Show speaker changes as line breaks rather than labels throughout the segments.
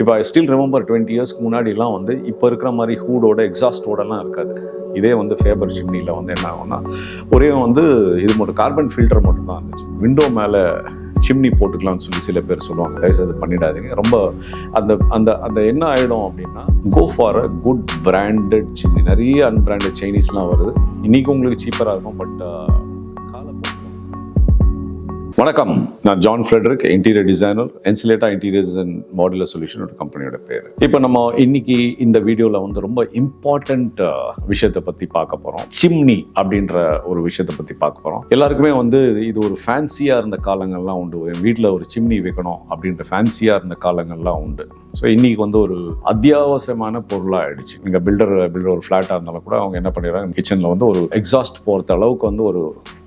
இப்போ I still remember 20 இயர்ஸ்க்கு முன்னாடிலாம் வந்து இப்போ இருக்கிற மாதிரி ஹூடோட எக்ஸாஸ்டோடலாம் இருக்காது. இதே வந்து ஃபேபர் சிம்னியில் வந்து என்ன ஆகும்னா ஒரே வந்து இது மட்டும் கார்பன் ஃபில்டர் மட்டும் தான் இருந்துச்சு. விண்டோ மேலே சிம்னி போட்டுக்கலாம்னு சொல்லி சில பேர் சொல்லுவாங்க. தயவுசெய்து பண்ணிடாதீங்க. ரொம்ப அந்த அந்த அந்த என்ன ஆகிடும் அப்படின்னா go for a good branded chimney. நிறைய அன்பிராண்டட் சைனீஸ்லாம் வருது. இன்றைக்கி உங்களுக்கு சீப்பராக இருக்கும். பட் வணக்கம், நான் ஜான் ஃப்ரெட்ரிக், இன்டீரியர் டிசைனர், என்சிலேட்டா இன்டீரியர்ஸ் அண்ட் மாடுலர் சொல்யூஷன் ஒரு கம்பெனியோட பேர். இப்போ நம்ம இன்னைக்கு இந்த வீடியோவில் வந்து ரொம்ப இம்பார்ட்டண்ட் விஷயத்தை பற்றி பார்க்க போகிறோம். சிம்னி அப்படின்ற ஒரு விஷயத்தை பற்றி பார்க்க போகிறோம். எல்லாருக்குமே வந்து இது ஒரு ஃபேன்சியாக இருந்த காலங்கள்லாம் உண்டு. என் வீட்டில் ஒரு சிம்னி வைக்கணும் அப்படின்ற ஃபேன்சியாக இருந்த காலங்கள்லாம் உண்டு. ஸோ இன்றைக்கி வந்து ஒரு அத்தியாவசியமான பொருளாக ஆகிடுச்சு. நீங்கள் பில்டர் ஒரு ஃப்ளாட்டாக இருந்தாலும் கூட அவங்க என்ன பண்ணிடுறாங்க, கிச்சனில் வந்து ஒரு எக்ஸாஸ்ட் போகிற அளவுக்கு வந்து ஒரு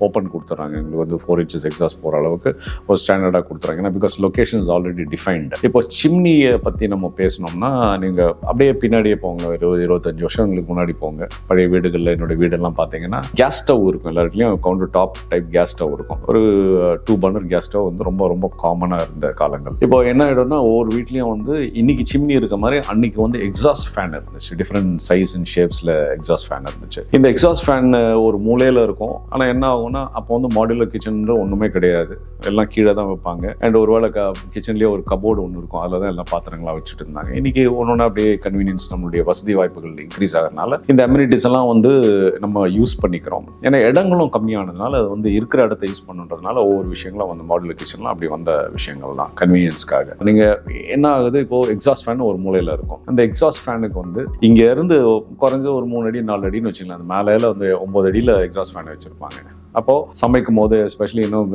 ஓப்பன் கொடுத்துட்றாங்க. எங்களுக்கு வந்து 4 inches எக்ஸாஸ்ட் போகிற அளவுக்கு ஒரு ஸ்டாண்டர்டாக கொடுத்துறாங்க. ஏன்னா because location is already defined. இப்போ சிம்னியை பற்றி நம்ம பேசணும்னா நீங்கள் அப்படியே பின்னாடியே போங்க, 20-25 வருஷங்களுக்கு முன்னாடி போங்க. பழைய வீடுகளில் என்னோடய வீடெல்லாம் பார்த்தீங்கன்னா கேஸ் ஸ்டவ் இருக்கும். எல்லாருக்குலையும் counter top type gas stove இருக்கும். ஒரு 2 burner கேஸ் ஸ்டவ் வந்து ரொம்ப ரொம்ப காமனாக இருந்த காலங்கள். இப்போ என்ன ஆகிடும்னா ஒவ்வொரு வீட்லேயும் வந்து இன்னைக்கு சிம்னி இருக்க மாதிரி அன்னைக்கு வந்து எக்ஸாஸ்ட் ஃபேன் இருந்துச்சு. டிஃப்ரெண்ட் சைஸ் அண்ட் ஷேப்ஸில் எக்ஸாஸ்ட் ஃபேன் இருந்துச்சு. இந்த எக்ஸாஸ்ட் ஃபேன் ஒரு மூலையில் இருக்கும். ஆனால் என்ன ஆகும்னா அப்போ வந்து மாடுலர் கிச்சன் ஒன்றுமே கிடையாது. எல்லாம் கீழே தான் வைப்பாங்க. அண்ட் ஒருவேளை கிச்சன்லேயே ஒரு கபோர்டு ஒன்று இருக்கும். அதில் தான் எல்லாம் பாத்திரங்களாக வச்சுட்டு இருந்தாங்க. இன்னைக்கு ஒன்று அப்படியே கன்வீனியன்ஸ், நம்மளுடைய வசதி வாய்ப்புகள் இன்க்ரீஸ் ஆகிறதுனால இந்த அம்யூனிட்டிஸ் எல்லாம் வந்து நம்ம யூஸ் பண்ணிக்கிறோம். ஏன்னா இடங்களும் கம்மியானதுனால அது வந்து இருக்கிற இடத்த யூஸ் பண்ணுறதுனால ஒவ்வொரு விஷயங்களும் வந்து மாடுலர் கிச்சன்லாம் அப்படி வந்த விஷயங்கள் தான் கன்வீனியன்ஸ்க்காக. நீங்கள் என்ன ஆகுது, இப்போ எக்ஸாஸ்ட் ஃபேன் ஒரு மூலையில் இருக்கும். அந்த எக்ஸாஸ்ட் ஃபேனுக்கு வந்து இங்கே இருந்து குறைஞ்ச ஒரு 3 அடி 4 அடின்னு வச்சுக்கலாம். அந்த மேலையில வந்து 9 அடியில் எக்ஸாஸ்ட் ஃபேன் வச்சிருப்பாங்க. அப்போ சமைக்கும் போது எஸ்பெஷலி இன்னும்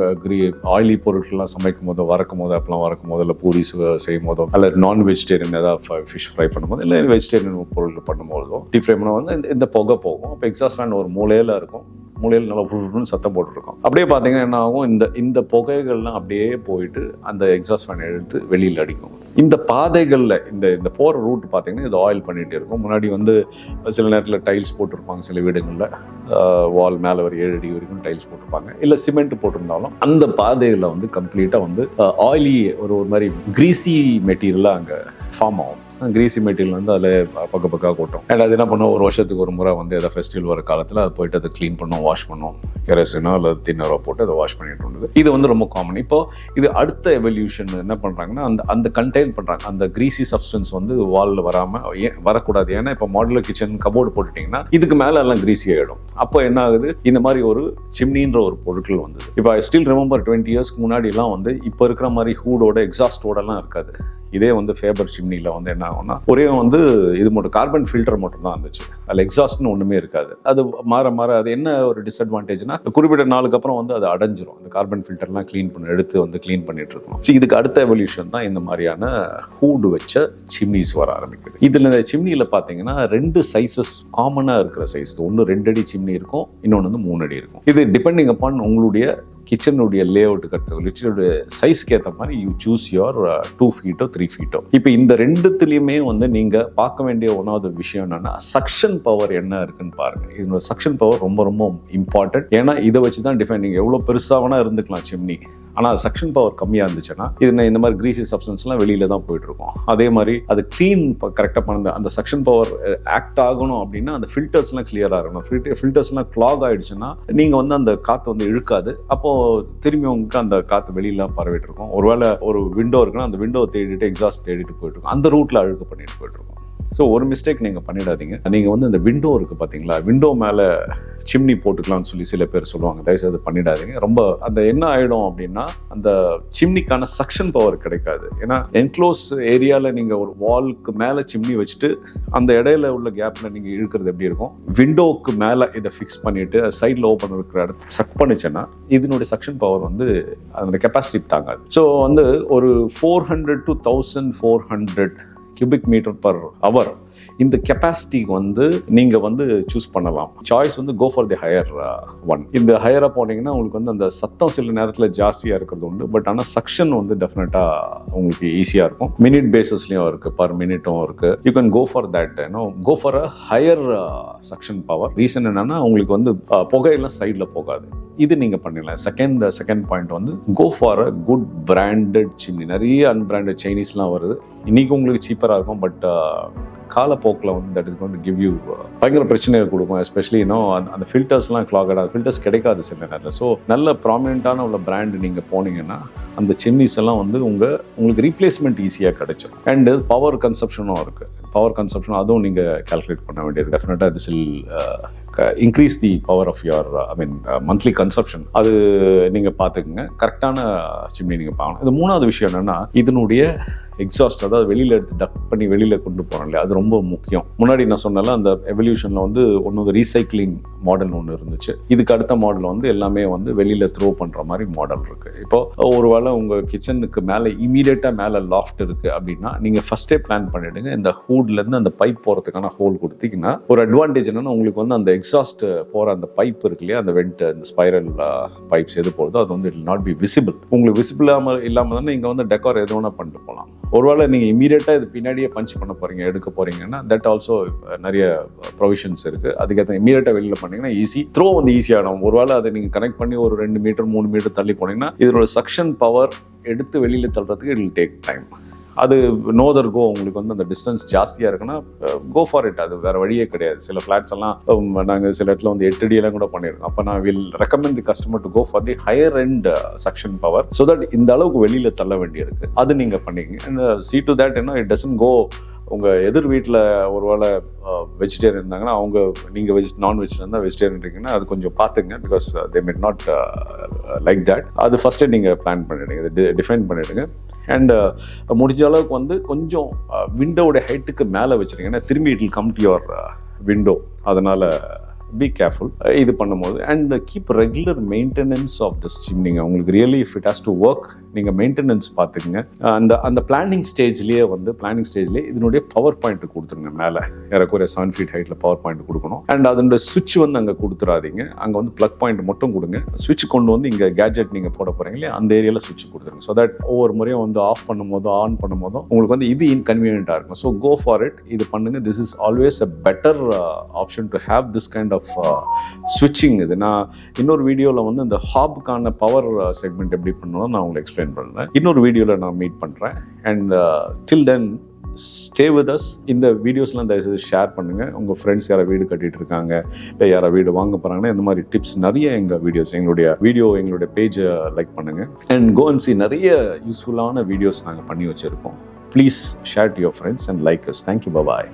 ஆயிலி பொருட்கள்லாம் சமைக்கும் போதோ வறக்கும் போது அப்பெல்லாம் வறக்கும் போது இல்லை பூரி செய்யும் போதோ அல்லது நான் வெஜிடேரியன் ஏதாவது ஃபிஷ் ஃப்ரை பண்ணும்போது இல்லை வெஜிடேரியன் பொருட்கள் பண்ணும்போதோ டீப் ஃப்ரை பண்ணும்போது வந்து இந்த புகை போகும். அப்போ எக்ஸாஸ்ட் ஃபேன் ஒரு மூலையில் இருக்கும். மூலையில் நல்லா புருன்னு சத்தம் போட்டுருக்கோம். அப்படியே பார்த்தீங்கன்னா என்ன ஆகும், இந்த புகைகள்லாம் அப்படியே போயிட்டு அந்த எக்ஸாஸ்ட் ஃபேன் எடுத்து வெளியில் அடிக்கும். இந்த பாதைகளில் இந்த போகிற ரூட் பார்த்தீங்கன்னா இது ஆயில் பண்ணிகிட்டே இருக்கும். முன்னாடி வந்து சில நேரத்தில் டைல்ஸ் போட்டிருப்பாங்க. சில வீடுகளில் வால் மேலே ஒரு 7 அடி வரைக்கும் டைல்ஸ் போட்டிருப்பாங்க. இல்லை சிமெண்ட் போட்டிருந்தாலும் அந்த பாதைகளில் வந்து கம்ப்ளீட்டாக வந்து ஆயிலி ஒரு மாதிரி கிரீசி மெட்டீரியலாக அங்கே ஃபார்ம் ஆகும். கிரீசி மெட்டீரியல் வந்து அதில் பக்கம் கொட்டும். அண்ட் அது என்ன பண்ணோம், ஒரு வருஷத்துக்கு ஒரு முறை வந்து எதாவது ஃபெஸ்டிவல் வர காலத்தில் அது போயிட்டு அதை க்ளீன் பண்ணோம், வாஷ் பண்ணோம். கெரசினோ இல்லை தின்னரோ போட்டு அதை வாஷ் பண்ணிட்டு இருந்தது. இது வந்து ரொம்ப காமன். இப்போ இது அடுத்த எவல்யூஷன் என்ன பண்ணுறாங்கன்னா அந்த கண்டெயின் பண்ணுறாங்க. அந்த கிரீசி சப்ஸ்டன்ஸ் வந்து வாலில் வரக்கூடாது. ஏன்னா இப்போ மாடுலர் கிச்சன் கபோர்டு போட்டுட்டிங்கன்னா இதுக்கு மேலே எல்லாம் கிரீசி ஆகிடும். அப்போ என்ன ஆகுது, இந்த மாதிரி ஒரு சிம்னின்ற ஒரு பொருட்கள் வந்தது. இப்போ ஐ ஸ்டில் ரிமெம்பர் 20 இயர்ஸ்க்கு முன்னாடிலாம் வந்து இப்போ இருக்கிற மாதிரி ஹூடோட எக்ஸாஸ்டோடலாம் இருக்காது. இதே வந்து ஃபேபர் சிம்னியில் வந்து என்ன ஆகும்னா ஒரே வந்து இது மட்டும் கார்பன் ஃபில்டர் மட்டும் தான் இருந்துச்சு. அதில் எக்ஸாஸ்ட்னு ஒன்றுமே இருக்காது. அது மாற அது என்ன ஒரு டிஸ்அட்வான்டேஜ்னா குறிப்பிட்ட நாளுக்கு அப்புறம் வந்து அது அடைஞ்சிரும். அந்த கார்பன் ஃபில்டர்லாம் எடுத்து வந்து க்ளீன் பண்ணிட்டு இருக்கணும். இதுக்கு அடுத்த எவல்யூஷன் தான் இந்த மாதிரியான ஹூடு வச்ச சிம்னிஸ் வர ஆரம்பிக்குது. இதில் இந்த சிம்னியில் பார்த்தீங்கன்னா 2 சைஸஸ் காமனாக இருக்கிற சைஸ். ஒன்று 2 அடி சிம்னி இருக்கும், இன்னொன்று வந்து 3 அடி இருக்கும். இது டிபெண்டிங் அப்பான் உங்களுடைய கிச்சனுடைய லே அவுட்டுக்கு அடுத்த கிச்சனுடைய சைஸ்க்கு ஏற்ற மாதிரி you choose your 2 feet 3 feet. இப்போ இந்த ரெண்டுத்துலேயுமே வந்து நீங்கள் பார்க்க வேண்டிய ஒன்றாவது விஷயம் என்னன்னா சக்ஷன் பவர் என்ன இருக்குன்னு பாருங்க. இதோட சக்ஷன் பவர் ரொம்ப ரொம்ப இம்பார்ட்டன்ட். ஏன்னா இதை வச்சு தான் டிஃபைன். நீங்கள் எவ்வளோ பெருசாகனா இருந்துக்கலாம் சிம்னி, ஆனால் சக்ஷன் பவர் கம்மியாக இருந்துச்சுன்னா இந்த மாதிரி கிரீசி சப்ஸ்டன்ஸ்லாம் வெளியில தான் போயிட்டு இருக்கும். அதே மாதிரி அது க்ளீன் கரெக்டாக பண்ண அந்த சக்ஷன் பவர் ஆக்ட் ஆகணும் அப்படின்னா அந்த ஃபில்டர்ஸ்லாம் கிளியராக இருக்கணும். ஃபில்டர்ஸ்லாம் கிளாக் ஆகிடுச்சுன்னா நீங்கள் வந்து அந்த காற்று வந்து இழுக்காது. அப்போ திரும்பி உங்களுக்கு அந்த காற்று வெளியெல்லாம் பரவிட்டு இருக்கும். ஒருவேளை ஒரு விண்டோ இருக்குன்னா அந்த விண்டோ தேடிட்டு எக்ஸாஸ்ட் தேடிட்டு போயிட்டு இருக்கும். அந்த ரூட்டில் அழுக்கு பண்ணிட்டு போயிட்டு இருக்கும். ஸோ ஒரு மிஸ்டேக் நீங்கள் பண்ணிடாதீங்க. நீங்கள் வந்து அந்த விண்டோ இருக்குது பார்த்தீங்களா, விண்டோ மேலே சிம்னி போட்டுக்கலாம்னு சொல்லி சில பேர் சொல்லுவாங்க. தயவுசெய்து பண்ணிடாதீங்க. ரொம்ப அந்த என்ன ஆகிடும் அப்படின்னா அந்த சிம்னிக்கான சக்ஷன் பவர் கிடைக்காது. ஏன்னா என்க்ளோஸ் ஏரியாவில் நீங்கள் ஒரு வால்க்கு மேலே சிம்னி வச்சுட்டு அந்த இடையில உள்ள கேப்பில் நீங்கள் இழுக்கிறது எப்படி இருக்கும், விண்டோவுக்கு மேலே இதை ஃபிக்ஸ் பண்ணிவிட்டு சைடில் ஓப்பன் இருக்கிற இடத்துல சக் பண்ணிச்சுன்னா இதனுடைய சக்ஷன் பவர் வந்து அதனுடைய கெப்பாசிட்டி தாங்காது. ஸோ வந்து ஒரு 400 to 1400 cubic meter per hour இந்த கெப்பாசிட்டிக்கு வந்து நீங்கள் வந்து சூஸ் பண்ணலாம். சாய்ஸ் வந்து go for the higher one. இந்த ஹையராக போனீங்கன்னா உங்களுக்கு வந்து அந்த சத்தம் சில நேரத்தில் ஜாஸ்தியாக இருக்கிறது உண்டு. பட் ஆனால் சக்ஷன் வந்து டெஃபினட்டாக உங்களுக்கு ஈஸியாக இருக்கும். மினிட் பேசிஸ்லையும் இருக்குது, பர் மினிட்டும் இருக்குது. You can go for that, go for a higher suction power. Reason என்னன்னா உங்களுக்கு வந்து புகையெல்லாம் சைடில் போகாது. இது நீங்கள் பண்ணிடலாம். செகண்ட் பாயிண்ட் வந்து go for a good branded chimney. நிறைய அன்பிராண்டட் சைனீஸ்லாம் வருது. இன்னைக்கு உங்களுக்கு சீப்பராக இருக்கும், பட் காலப்போக்கில் வந்து that is going to give you பயங்கர பிரச்சனையை கொடுக்கும். எஸ்பெஷலி அந்த ஃபில்டர்ஸ்லாம் கிளாகட், ஃபில்டர்ஸ் கிடைக்காது சில நேரத்தில். ஸோ நல்ல ப்ராமினெண்ட்டான உள்ள பிராண்டு நீங்கள் போனீங்கன்னா அந்த சிம்னிஸ் எல்லாம் வந்து உங்களுக்கு ரீப்ளேஸ்மெண்ட் ஈஸியாக கிடைச்சிடும். அண்டு பவர் கன்சப்ஷனும் இருக்குது. பவர் கன்சப்ஷன் அதுவும் நீங்கள் கால்குலேட் பண்ண வேண்டியது. டெஃபினட்டாக this will increase the power of your monthly consumption. அது நீங்கள் பார்த்துக்குங்க. கரெக்டான சிம்னி நீங்கள் பார்க்கணும். இது மூணாவது விஷயம் என்னென்னா இதனுடைய எக்ஸாஸ்ட், அதாவது வெளியில் எடுத்து டக் பண்ணி வெளியில் கொண்டு போகிறோம் இல்லையா, அது ரொம்ப முக்கியம். முன்னாடி நான் சொன்னால அந்த எவல்யூஷனில் வந்து ஒன்று ரீசைக்ளிங் மாடல் ஒன்று இருந்துச்சு. இதுக்கு அடுத்த மாடல் வந்து எல்லாமே வந்து வெளியில் த்ரோ பண்ணுற மாதிரி மாடல் இருக்குது. இப்போ ஒரு வேளை உங்கள் கிச்சனுக்கு மேலே இமீடியட்டாக மேலே லாஃப்ட் இருக்குது அப்படின்னா நீங்கள் ஃபஸ்ட்டே பிளான் பண்ணிவிடுங்க. இந்த ஹூட்லேருந்து அந்த பைப் போகிறதுக்கான ஹோல் கொடுத்தீங்கன்னா ஒரு அட்வான்டேஜ் என்னென்னா உங்களுக்கு வந்து அந்த எக்ஸாஸ்ட் போகிற அந்த பைப் இருக்கு இல்லையா, அந்த வெண்ட், அந்த ஸ்பைரல் பைப்ஸ் எது போகிறதோ அது வந்து it will not be visible. உங்களுக்கு விசிபிள் இல்லாமல் தானே இங்கே வந்து டெக்கார் எது வேணால் பண்ணிட்டு போகலாம். ஒருவேளை நீங்கள் இமீடியட்டாக இது பின்னாடியே பஞ்ச் பண்ண போகிறீங்க, எடுக்க போகிறீங்கன்னா தட் ஆல்சோ நிறைய ப்ரொவிஷன்ஸ் இருக்குது. அதுக்கேற்ற இமீடியட்டாக வெளியில் பண்ணிங்கன்னா ஈஸி, த்ரோ வந்து ஈஸியாகிடும். ஒருவேளை அதை நீங்கள் கனெக்ட் பண்ணி ஒரு 2 மீட்டர் 3 மீட்டர் தள்ளி போனீங்கன்னா இதோட சக்ஷன் பவர் எடுத்து வெளியில் தள்ளுறதுக்கு இட் வில் டேக் டைம். அது நோதர் கோ. உங்களுக்கு வந்து அந்த டிஸ்டன்ஸ் ஜாஸ்தியாக இருக்குன்னா கோ ஃபார் இட். அது வேறு வழியே கிடையாது. சில ஃப்ளாட்ஸ் எல்லாம் நாங்கள் சில இடத்துல வந்து 8 அடியெல்லாம் கூட பண்ணியிருக்கோம். அப்போ நான் will recommend the customer to go for the higher end suction power, so that இந்த அளவுக்கு வெளியில் தள்ள வேண்டியிருக்கு. அது நீங்கள் பண்ணிக்கங்க. And see to that it doesn't go. உங்கள் எதிர் வீட்டில் ஒரு வேளை வெஜிடேரியன் இருந்தாங்கன்னா நீங்கள் நான்வெஜ்ல இருந்தால் வெஜிடேரியன் இருக்கீங்கன்னா அது கொஞ்சம் பார்த்துங்க. Because they may not like that. அது ஃபஸ்ட்டே நீங்கள் பிளான் பண்ணிவிடுங்க, இதை டிஃபைன் பண்ணிவிடுங்க. அண்ட் முடிஞ்ச அளவுக்கு வந்து கொஞ்சம் விண்டோவோட ஹைட்டுக்கு மேலே வச்சுருங்கன்னா திரும்பி it will come to your window. அதனால் பி கேர்ஃபுல் இது பண்ணும்போது. And keep regular maintenance of this சிம்னிங்க. உங்களுக்கு really if it has to work நீங்கள் மெயின்டெனன்ஸ் பார்த்துக்குங்க. அந்த பிளானிங் ஸ்டேஜ்லேயே இதனுடைய பவர் பாயிண்ட் கொடுத்துருங்க. மேலே ஏறக்குறைய 7 feet ஹைட்டில் பவர் பாயிண்ட் கொடுக்கணும். அண்ட் அதோட சுவிட்ச் வந்து அங்கே கொடுத்துடாதீங்க. அங்கே வந்து ப்ளக் பாயிண்ட் மட்டும் கொடுங்க. சுவிட்ச் கொண்டு வந்து இங்கே கேட்ஜெட் நீங்கள் போட போகிறீங்க இல்லையா, அந்த ஏரியாவில் சுவிட்ச் கொடுத்துருங்க. ஸோ தட் ஒவ்வொரு முறையும் வந்து ஆஃப் பண்ணும் போதோ ஆன் பண்ணும் போதோ உங்களுக்கு வந்து இது இன்கன்வீனியன்ட்டாக இருக்கும். So go for it. இது பண்ணுங்க. This is always a better option to have this kind of ஸ்விட்சிங். இது நான் இன்னொரு வீடியோவில் வந்து இந்த ஹாபுக்கான பவர் செக்மெண்ட் எப்படி பண்ணணும் நான் உங்களுக்கு எக்ஸ்பிளைன் பண்ணுறேன். இன்னொரு வீடியோவில் நான் மீட் பண்ணுறேன். And till then stay with us. இந்த வீடியோஸ்லாம் தயவுசெய்து ஷேர் பண்ணுங்கள். உங்கள் ஃப்ரெண்ட்ஸ் யாரை வீடு கட்டிகிட்டு இருக்காங்க, இல்லை யாரை வீடு வாங்க போகிறாங்கன்னா இந்த மாதிரி டிப்ஸ் நிறைய எங்கள் வீடியோஸ், எங்களுடைய பேஜை லைக் பண்ணுங்கள். அண்ட் கோ அண்ட் சி நிறைய யூஸ்ஃபுல்லான வீடியோஸ் நாங்கள் பண்ணி வச்சுருக்கோம். Please share to your friends and like us. Thank you. Bye.